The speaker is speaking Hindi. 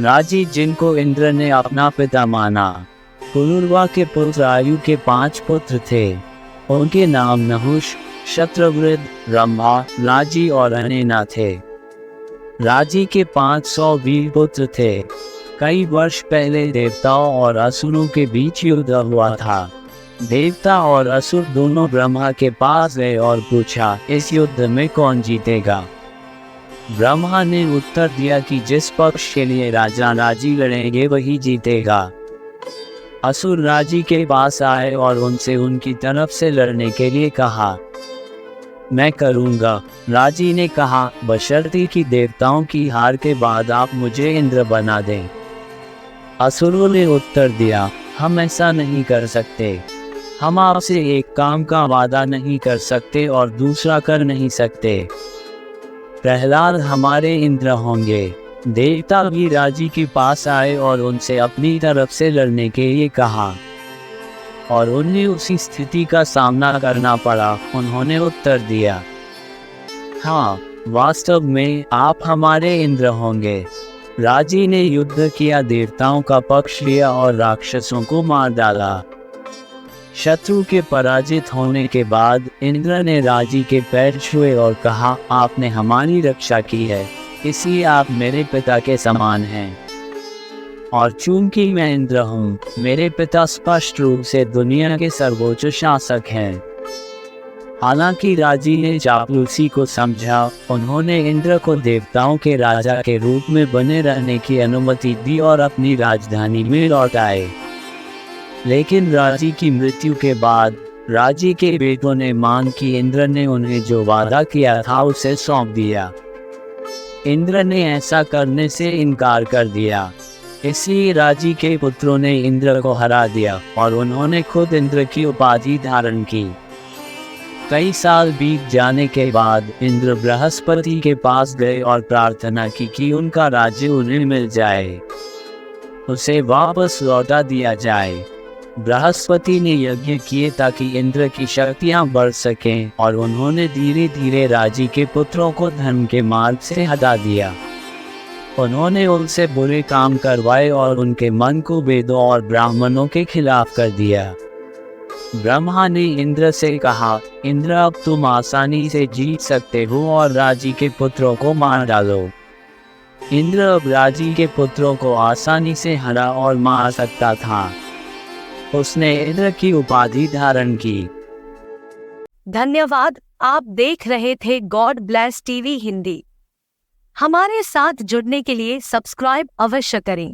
राजी, जिनको इंद्र ने अपना पिता माना। पुरुरवा के पुत्र आयु के 5 पुत्र थे। उनके नाम नहुष, शत्रवृद्ध, रंभा, राजी और अनेना थे। राजी के 500 वीर पुत्र थे। कई वर्ष पहले देवताओं और असुरों के बीच युद्ध हुआ था। देवता और असुर दोनों ब्रह्मा के पास गए और पूछा, इस युद्ध में कौन जीतेगा। ब्रह्मा ने उत्तर दिया कि जिस पक्ष के लिए राजा राजी लड़ेंगे वही जीतेगा। असुर राजी के पास आए और उनसे उनकी तरफ से लड़ने के लिए कहा। मैं करूँगा, राजी ने कहा, बशर्ते कि देवताओं की हार के बाद आप मुझे इंद्र बना दें। असुरों ने उत्तर दिया, हम ऐसा नहीं कर सकते। हम आपसे एक काम का वादा नहीं कर सकते और दूसरा कर नहीं सकते। प्रहलाद हमारे इंद्र होंगे। देवता भी राजी के पास आए और उनसे अपनी तरफ से लड़ने के लिए कहा और उन्हें उसी स्थिति का सामना करना पड़ा। उन्होंने उत्तर दिया, हाँ, वास्तव में आप हमारे इंद्र होंगे। राजी ने युद्ध किया, देवताओं का पक्ष लिया और राक्षसों को मार डाला। शत्रु के पराजित होने के बाद इंद्र ने राजी के पैर छुए और कहा, आपने हमारी रक्षा की है, इसलिए आप मेरे पिता के समान हैं। और चूंकि मैं इंद्र हूँ, मेरे पिता स्पष्ट रूप से दुनिया के सर्वोच्च शासक हैं। हालांकि राजी ने चापलूसी को समझा। उन्होंने इंद्र को देवताओं के राजा के रूप में बने रहने की अनुमति दी और अपनी राजधानी में लौट आए। लेकिन राजी की मृत्यु के बाद राजी के बेटों ने मांग कि इंद्र ने उन्हें जो वादा किया था उसे सौंप दिया। इंद्र ने ऐसा करने से इनकार कर दिया। इसलिए राजी के पुत्रों ने इंद्र को हरा दिया और उन्होंने खुद इंद्र की उपाधि धारण की। कई साल बीत जाने के बाद इंद्र बृहस्पति के पास गए और प्रार्थना की कि उनका राज्य उन्हें मिल जाए, उसे वापस लौटा दिया जाए। बृहस्पति ने यज्ञ किए ताकि इंद्र की शक्तियां बढ़ सकें और उन्होंने धीरे धीरे राजी के पुत्रों को धर्म के मार्ग से हटा दिया। उन्होंने उनसे बुरे काम करवाए और उनके मन को वेदों और ब्राह्मणों के खिलाफ कर दिया। ब्रह्मा ने इंद्र से कहा, इंद्र, अब तुम आसानी से जीत सकते हो और राजी के पुत्रों को मार डालो। इंद्र अब राजी के पुत्रों को आसानी से हरा और मार सकता था। उसने इंद्र की उपाधि धारण की। धन्यवाद। आप देख रहे थे गॉड ब्लेस टीवी हिंदी। हमारे साथ जुड़ने के लिए सब्सक्राइब अवश्य करें।